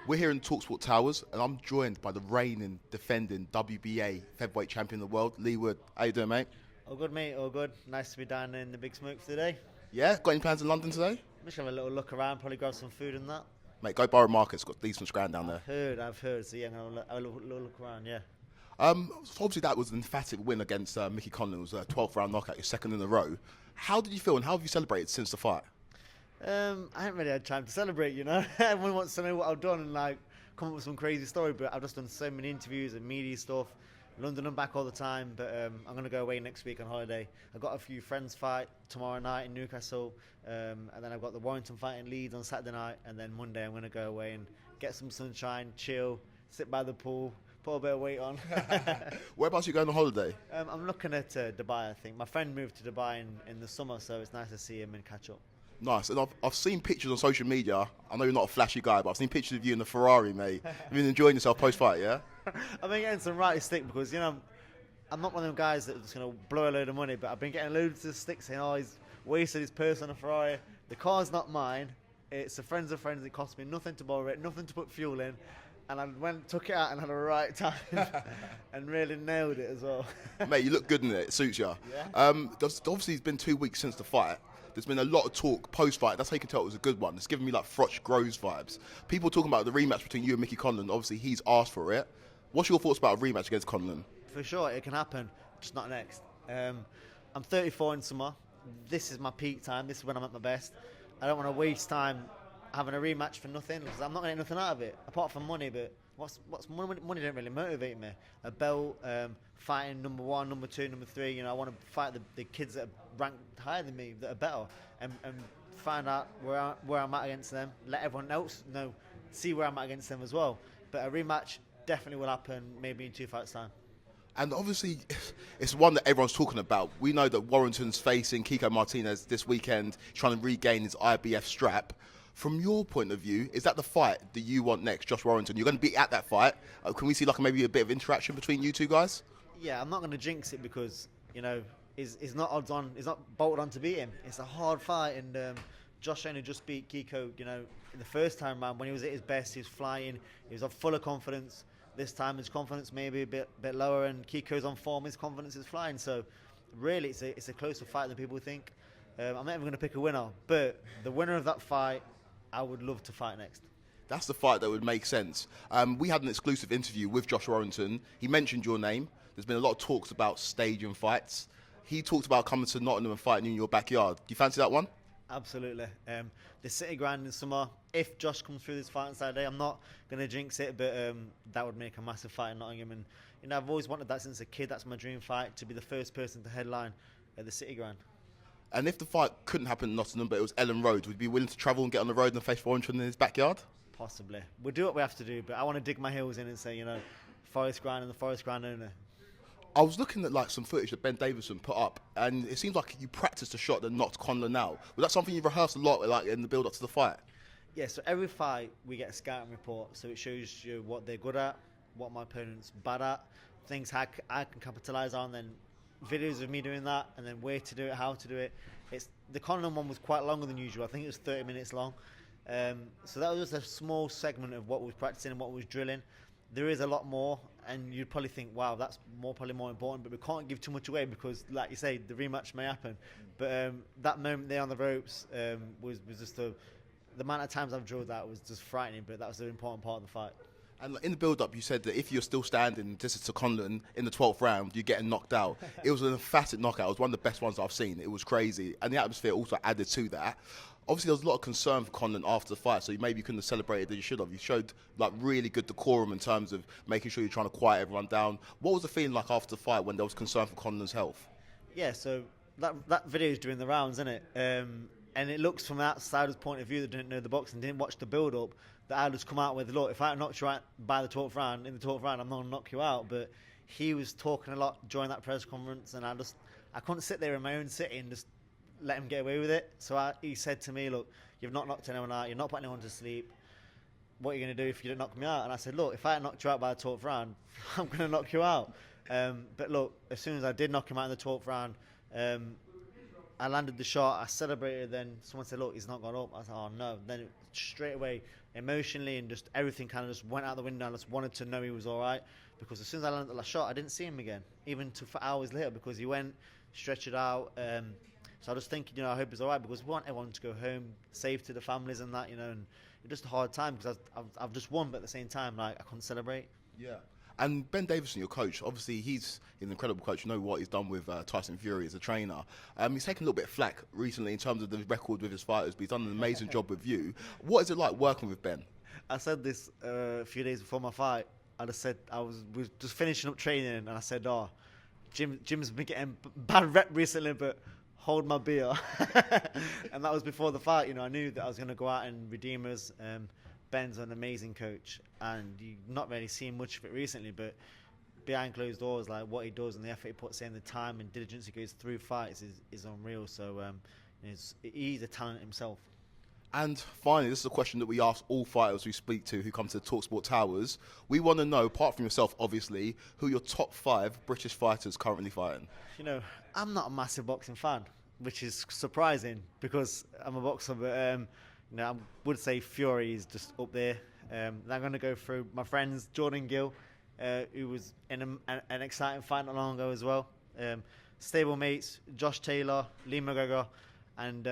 We're here in talkSPORT Towers, and I'm joined by the reigning, defending WBA featherweight champion of the world, Leigh Wood. How you doing, mate? All good, mate. All good. Nice to be down in the Big Smoke today. Yeah? Got any plans in London today? I'm just have a little look around, probably grab some food and that. Mate, go Borough Market's got decent scran down there. I've heard. So yeah, I'm gonna have a little look around. Yeah. Obviously that was an emphatic win against Mickey Conlan. It was a 12th round knockout, your second in a row. How did you feel, and how have you celebrated since the fight? I haven't really had time to celebrate. Everyone wants to know what I've done and come up with some crazy story. But I've just done so many interviews and media stuff. London and back all the time, but I'm going to go away next week on holiday. I've got a few friends fight tomorrow night in Newcastle, and then I've got the Warrington fight in Leeds on Saturday night, and then Monday I'm going to go away and get some sunshine, chill, sit by the pool, put a bit of weight on. Whereabouts are you going on holiday? I'm looking at Dubai, I think. My friend moved to Dubai in the summer, so it's nice to see him and catch up. Nice. And I've seen pictures on social media. I know you're not a flashy guy, but I've seen pictures of you in the Ferrari, mate. You've been enjoying yourself post-fight, yeah? I've been getting some right stick because, I'm not one of them guys that's going to blow a load of money, but I've been getting loads of sticks saying, oh, he's wasted his purse on a Ferrari. The car's not mine. It's a friend's of friends. It cost me nothing to borrow it, nothing to put fuel in. And I took it out and had a right time and really nailed it as well. Mate, you look good in it. It suits you. Yeah. Obviously, it's been 2 weeks since the fight. There's been a lot of talk post-fight. That's how you can tell it was a good one. It's giving me like Froch Groves vibes. People talking about the rematch between you and Mickey Conlan. Obviously, he's asked for it. What's your thoughts about a rematch against Conlan? For sure, it can happen, just not next. I'm 34 in summer. This is my peak time. This is when I'm at my best. I don't want to waste time having a rematch for nothing because I'm not going to get nothing out of it apart from money. But what's money? Money don't really motivate me. A belt, fighting number 1, number 2, number 3. I want to fight the kids that are ranked higher than me, that are better, and find out where I'm at against them. Let everyone else know, see where I'm at against them as well. But a rematch definitely will happen, maybe in 2 fights' time. And obviously, it's one that everyone's talking about. We know that Warrington's facing Kiko Martinez this weekend, trying to regain his IBF strap. From your point of view, is that the fight that you want next, Josh Warrington? You're going to be at that fight. Can we see maybe a bit of interaction between you two guys? Yeah, I'm not going to jinx it because, he's not odds on, he's not bolted on to beat him. It's a hard fight, and Josh only just beat Kiko, in the first time round when he was at his best. He was flying, he was full of confidence. This time his confidence may be a bit lower, and Kiko's on form, his confidence is flying. So really it's a closer fight than people think. I'm not even going to pick a winner, but the winner of that fight, I would love to fight next. That's the fight that would make sense. We had an exclusive interview with Josh Warrington. He mentioned your name. There's been a lot of talks about stadium fights. He talked about coming to Nottingham and fighting you in your backyard. Do you fancy that one? Absolutely. The City Ground in summer, if Josh comes through this fight on Saturday, I'm not going to jinx it, but that would make a massive fight in Nottingham. And I've always wanted that since a kid. That's my dream fight, to be the first person to headline at the City Ground. And if the fight couldn't happen in Nottingham, but it was Ellen Road, would you be willing to travel and get on the road and face Warrington in his backyard? Possibly. We'll do what we have to do, but I want to dig my heels in and say, Forest Ground and the Forest Ground owner. I was looking at some footage that Ben Davidson put up, and it seems like you practiced a shot that knocked Conlan out. Was that something you rehearsed a lot in the build-up to the fight? Yeah, so every fight we get a scouting report, so it shows you what they're good at, what my opponent's bad at, things I can capitalise on, then videos of me doing that, and then where to do it, how to do it. The Conlan one was quite longer than usual. I think it was 30 minutes long. So that was just a small segment of what we was practicing and what we was drilling. There is a lot more, and you'd probably think, wow, that's probably more important, but we can't give too much away because, like you say, the rematch may happen. But that moment there on the ropes was just the amount of times I've drilled that was just frightening, but that was the important part of the fight. And in the build-up, you said that if you're still standing distance to Conlan in the 12th round, you're getting knocked out. It was an emphatic knockout. It was one of the best ones I've seen. It was crazy. And the atmosphere also added to that. Obviously, there was a lot of concern for Conlan after the fight, so maybe you couldn't have celebrated as you should have. You showed really good decorum in terms of making sure you're trying to quiet everyone down. What was the feeling like after the fight when there was concern for Conlan's health? Yeah, so that video is doing the rounds, isn't it? And it looks from an outsider's point of view that didn't know the boxing, didn't watch the build-up, that I just come out with, look, if I knocked you out by the 12th round, in the 12th round, I'm not going to knock you out. But he was talking a lot during that press conference, and I couldn't sit there in my own city and just let him get away with it. So he said to me, look, you've not knocked anyone out, you're not putting anyone to sleep. What are you going to do if you don't knock me out? And I said, look, if I knocked you out by the 12th round, I'm going to knock you out. But look, as soon as I did knock him out in the 12th round, I landed the shot, I celebrated, then someone said, look, he's not got up. I said, oh no. Then straight away, emotionally and just everything kind of just went out the window. I just wanted to know he was all right, because as soon as I landed the last shot, I didn't see him again, even for hours later, because he went, stretched it out. So I was thinking, I hope he's all right, because we want everyone to go home safe to the families and that, and it's just a hard time, because I've just won, but at the same time, like, I couldn't celebrate. Yeah. And Ben Davidson, your coach, obviously he's an incredible coach. You know what he's done with Tyson Fury as a trainer. He's taken a little bit of flack recently in terms of the record with his fighters, but he's done an amazing job with you. What is it like working with Ben? I said this a few days before my fight. I just said, we were just finishing up training, and I said, Jim's been getting bad rep recently, but hold my beer. And that was before the fight. I knew that I was going to go out and redeem us. Ben's an amazing coach, and you've not really seen much of it recently, but behind closed doors, like what he does and the effort he puts in, the time and diligence he goes through fights is unreal. So he's a talent himself. And finally, this is a question that we ask all fighters we speak to who come to the talkSPORT Towers. We want to know, apart from yourself, obviously, who your top 5 British fighters currently fighting. I'm not a massive boxing fan, which is surprising because I'm a boxer, but I would say Fury is just up there. I'm going to go through my friends, Jordan Gill, who was in an exciting fight not long ago as well. Stable mates, Josh Taylor, Lee McGregor, and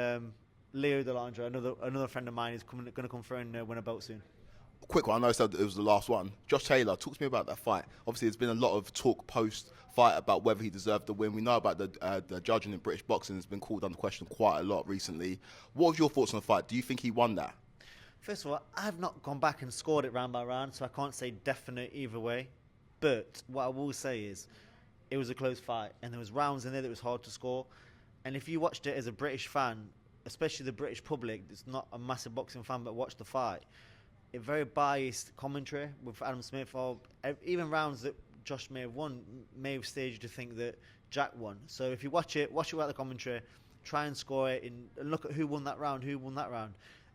Leo Delandre, another friend of mine, is going to come through and win a belt soon. Quick one, I know I said it was the last one. Josh Taylor, talk to me about that fight. Obviously, there's been a lot of talk post-fight about whether he deserved the win. We know about the judging in British boxing has been called under question quite a lot recently. What was your thoughts on the fight? Do you think he won that? First of all, I've not gone back and scored it round by round, so I can't say definite either way. But what I will say is, it was a close fight, and there was rounds in there that was hard to score. And if you watched it as a British fan, especially the British public that's not a massive boxing fan but watched the fight, a very biased commentary with Adam Smith, or even rounds that Josh may have won, may have staged you to think that Jack won. So if you watch it without the commentary, try and score it and look at who won that round,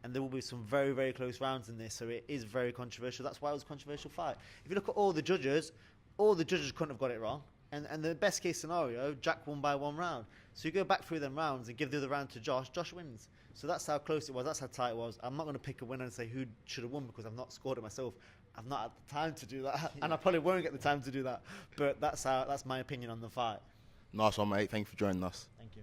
and there will be some very, very close rounds in this, so it is very controversial. That's why it was a controversial fight. If you look at all the judges couldn't have got it wrong. And the best case scenario, Jack won by 1 round. So you go back through them rounds and give the other round to Josh wins. So that's how close it was, that's how tight it was. I'm not going to pick a winner and say who should have won, because I've not scored it myself. I've not had the time to do that, and I probably won't get the time to do that. But that's my opinion on the fight. Nice one, mate. Thank you for joining us. Thank you.